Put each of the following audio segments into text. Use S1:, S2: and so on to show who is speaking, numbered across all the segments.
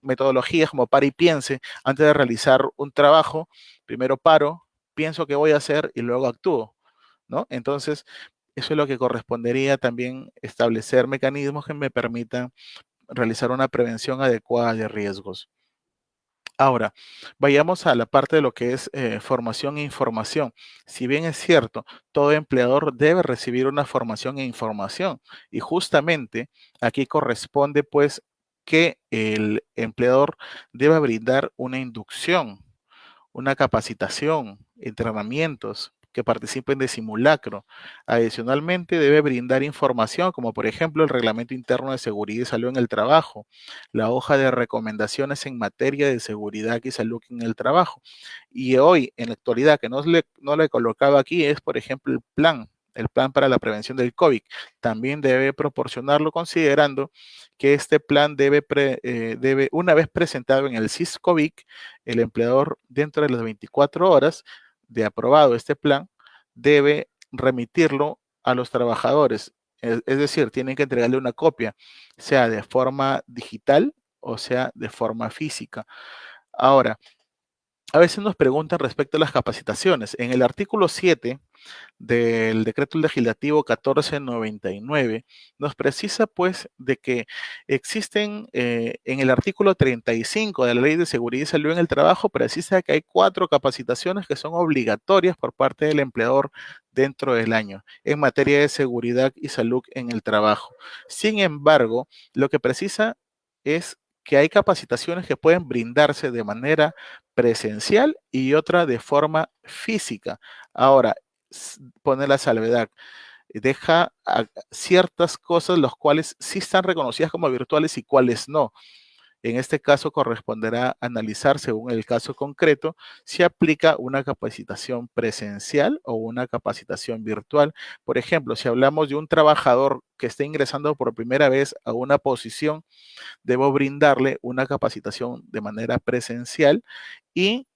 S1: metodologías como para y piense antes de realizar un trabajo. Primero paro, pienso qué voy a hacer y luego actúo, ¿no? Entonces, eso es lo que correspondería también establecer mecanismos que me permitan realizar una prevención adecuada de riesgos. Ahora, vayamos a la parte de lo que es formación e información. Si bien es cierto, todo empleador debe recibir una formación e información y justamente aquí corresponde pues que el empleador debe brindar una inducción, una capacitación, entrenamientos que participen de simulacro. Adicionalmente, debe brindar información como por ejemplo el Reglamento Interno de Seguridad y Salud en el Trabajo, la hoja de recomendaciones en materia de seguridad y salud en el trabajo. Y hoy, en la actualidad, que no le colocaba aquí, es por ejemplo el plan para la prevención del COVID. También debe proporcionarlo considerando que este plan debe una vez presentado en el SISCOVIC, el empleador dentro de las 24 horas de aprobado este plan debe remitirlo a los trabajadores. Es decir, tienen que entregarle una copia, sea de forma digital o sea de forma física. Ahora, a veces nos preguntan respecto a las capacitaciones. En el artículo 7 del decreto legislativo 1499 nos precisa pues de que existen en el artículo 35 de la Ley de Seguridad y Salud en el Trabajo, precisa que hay 4 capacitaciones que son obligatorias por parte del empleador dentro del año en materia de seguridad y salud en el trabajo. Sin embargo, lo que precisa es que hay capacitaciones que pueden brindarse de manera presencial y otra de forma física. Ahora, pone la salvedad, deja ciertas cosas las cuales sí están reconocidas como virtuales y cuáles no. En este caso corresponderá analizar, según el caso concreto, si aplica una capacitación presencial o una capacitación virtual. Por ejemplo, si hablamos de un trabajador que está ingresando por primera vez a una posición, debo brindarle una capacitación de manera presencial y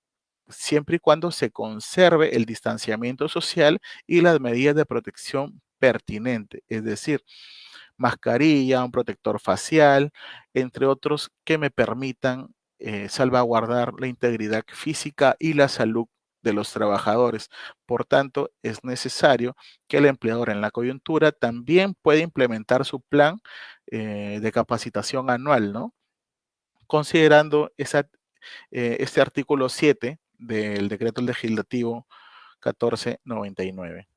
S1: siempre y cuando se conserve el distanciamiento social y las medidas de protección pertinentes, es decir, mascarilla, un protector facial, entre otros que me permitan salvaguardar la integridad física y la salud de los trabajadores. Por tanto, es necesario que el empleador en la coyuntura también pueda implementar su plan de capacitación anual, ¿no? Considerando este artículo 7 del decreto legislativo 1499.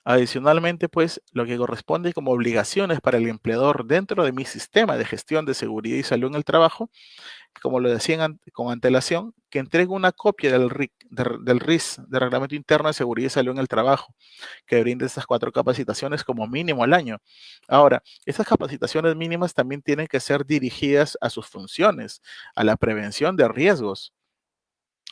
S1: Adicionalmente, pues, lo que corresponde como obligaciones para el empleador dentro de mi sistema de gestión de seguridad y salud en el trabajo, como lo decían con antelación, que entregue una copia del RIS, del Reglamento Interno de Seguridad y Salud en el Trabajo, que brinde estas 4 capacitaciones como mínimo al año. Ahora, estas capacitaciones mínimas también tienen que ser dirigidas a sus funciones, a la prevención de riesgos.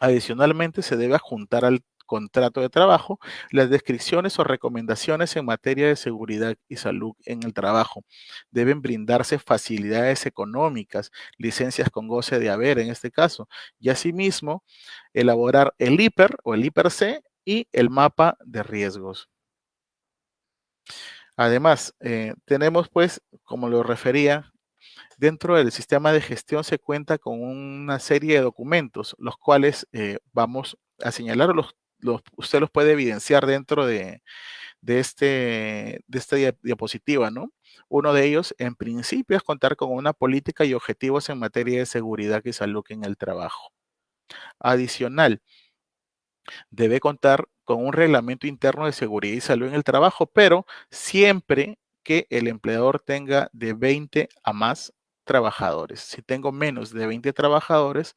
S1: Adicionalmente, se debe adjuntar al contrato de trabajo las descripciones o recomendaciones en materia de seguridad y salud en el trabajo. Deben brindarse facilidades económicas, licencias con goce de haber en este caso, y asimismo elaborar el IPER o el IPER-C y el mapa de riesgos. Además, tenemos pues, como lo refería, dentro del sistema de gestión se cuenta con una serie de documentos, los cuales vamos a señalar, usted los puede evidenciar dentro de esta diapositiva, ¿no? Uno de ellos, en principio, es contar con una política y objetivos en materia de seguridad y salud en el trabajo. Adicional, debe contar con un reglamento interno de seguridad y salud en el trabajo, pero siempre que el empleador tenga de 20 a más trabajadores. Si tengo menos de 20 trabajadores,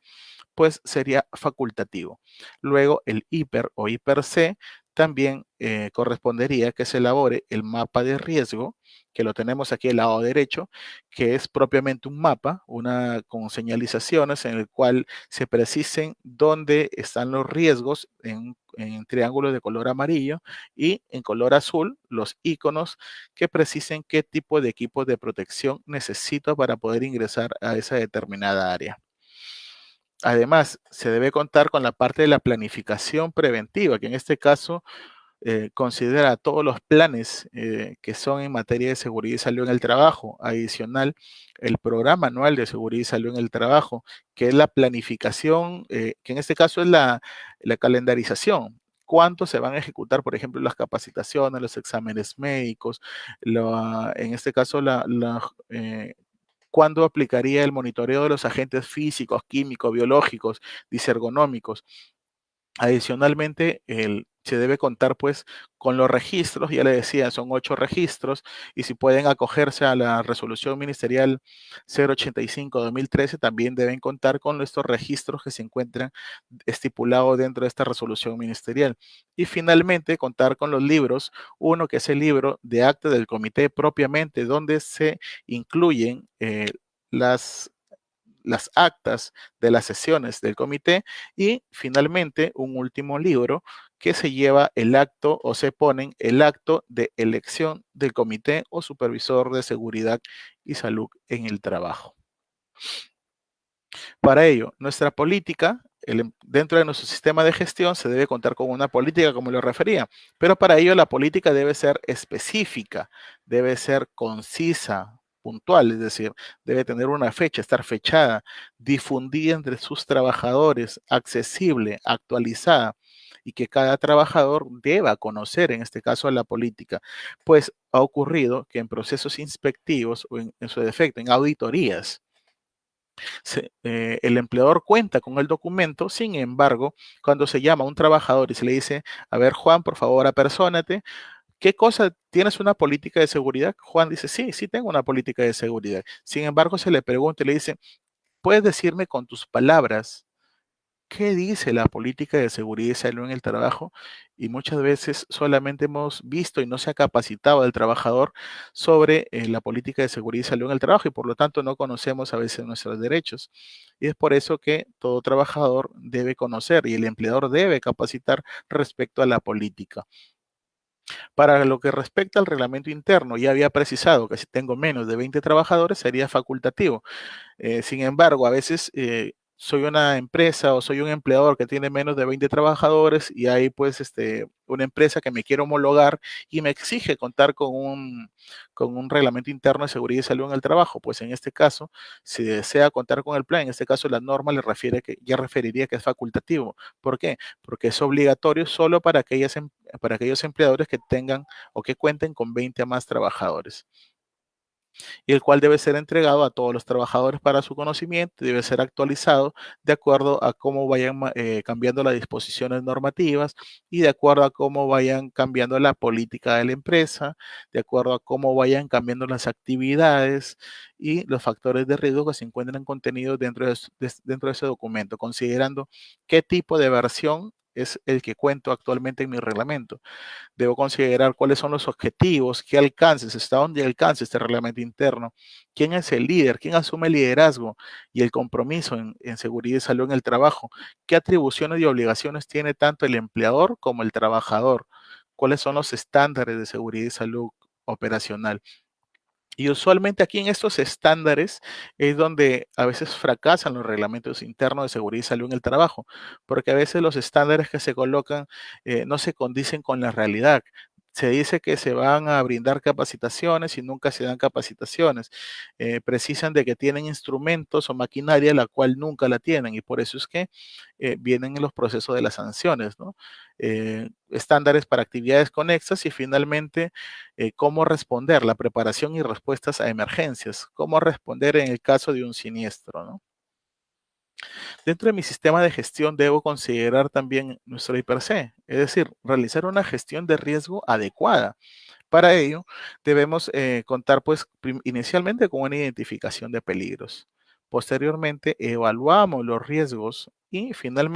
S1: pues sería facultativo. Luego el hiper o hiper C también correspondería que se elabore el mapa de riesgo, que lo tenemos aquí al lado derecho, que es propiamente un mapa, con señalizaciones en el cual se precisen dónde están los riesgos en triángulos de color amarillo y en color azul los iconos que precisen qué tipo de equipos de protección necesito para poder ingresar a esa determinada área. Además, se debe contar con la parte de la planificación preventiva, que en este caso considera todos los planes que son en materia de seguridad y salud en el trabajo. Adicional, el programa anual de seguridad y salud en el trabajo, que es la planificación, que en este caso es la calendarización. ¿Cuánto se van a ejecutar, por ejemplo, las capacitaciones, los exámenes médicos? En este caso, ¿cuándo aplicaría el monitoreo de los agentes físicos, químicos, biológicos, disergonómicos? Adicionalmente, se debe contar pues con los registros, ya le decía, son 8 registros, y si pueden acogerse a la resolución ministerial 085-2013, también deben contar con estos registros que se encuentran estipulados dentro de esta resolución ministerial. Y finalmente, contar con los libros, uno que es el libro de acta del comité propiamente, donde se incluyen las las actas de las sesiones del comité y finalmente un último libro que se lleva el acto o se ponen el acto de elección del comité o supervisor de seguridad y salud en el trabajo. Para ello, nuestra política, dentro de nuestro sistema de gestión, se debe contar con una política, como lo refería, pero para ello la política debe ser específica, debe ser concisa, puntual, es decir, debe tener una fecha, estar fechada, difundida entre sus trabajadores, accesible, actualizada, y que cada trabajador deba conocer, en este caso, la política, pues ha ocurrido que en procesos inspectivos o en su defecto, en auditorías, el empleador cuenta con el documento. Sin embargo, cuando se llama a un trabajador y se le dice, a ver, Juan, por favor, apersónate, ¿qué cosa tienes una política de seguridad? Juan dice, sí, sí tengo una política de seguridad. Sin embargo, se le pregunta y le dice, ¿puedes decirme con tus palabras qué dice la política de seguridad y salud en el trabajo? Y muchas veces solamente hemos visto y no se ha capacitado al trabajador sobre la política de seguridad y salud en el trabajo, y por lo tanto no conocemos a veces nuestros derechos. Y es por eso que todo trabajador debe conocer y el empleador debe capacitar respecto a la política. Para lo que respecta al reglamento interno, ya había precisado que si tengo menos de 20 trabajadores sería facultativo. Sin embargo, a veces soy una empresa o soy un empleador que tiene menos de 20 trabajadores y hay pues una empresa que me quiere homologar y me exige contar con un reglamento interno de seguridad y salud en el trabajo. Pues en este caso, si desea contar con el plan, en este caso la norma le refiere que ya referiría que es facultativo. ¿Por qué? Porque es obligatorio solo para para aquellos empleadores que tengan o que cuenten con 20 o más trabajadores, y el cual debe ser entregado a todos los trabajadores para su conocimiento y debe ser actualizado de acuerdo a cómo vayan cambiando las disposiciones normativas y de acuerdo a cómo vayan cambiando la política de la empresa, de acuerdo a cómo vayan cambiando las actividades y los factores de riesgo que se encuentran contenidos dentro de ese documento, considerando qué tipo de versión es el que cuento actualmente en mi reglamento. Debo considerar cuáles son los objetivos, qué alcances, hasta dónde alcanza este reglamento interno, quién es el líder, quién asume el liderazgo y el compromiso en seguridad y salud en el trabajo, qué atribuciones y obligaciones tiene tanto el empleador como el trabajador, cuáles son los estándares de seguridad y salud operacional. Y usualmente aquí en estos estándares es donde a veces fracasan los reglamentos internos de seguridad y salud en el trabajo, porque a veces los estándares que se colocan no se condicen con la realidad. Se dice que se van a brindar capacitaciones y nunca se dan capacitaciones. Precisan de que tienen instrumentos o maquinaria la cual nunca la tienen, y por eso es que vienen en los procesos de las sanciones, ¿no? Estándares para actividades conexas y finalmente cómo responder, la preparación y respuestas a emergencias, cómo responder en el caso de un siniestro, ¿no? Dentro de mi sistema de gestión debo considerar también nuestro IPRC, es decir, realizar una gestión de riesgo adecuada. Para ello, debemos contar pues inicialmente con una identificación de peligros. Posteriormente, evaluamos los riesgos y finalmente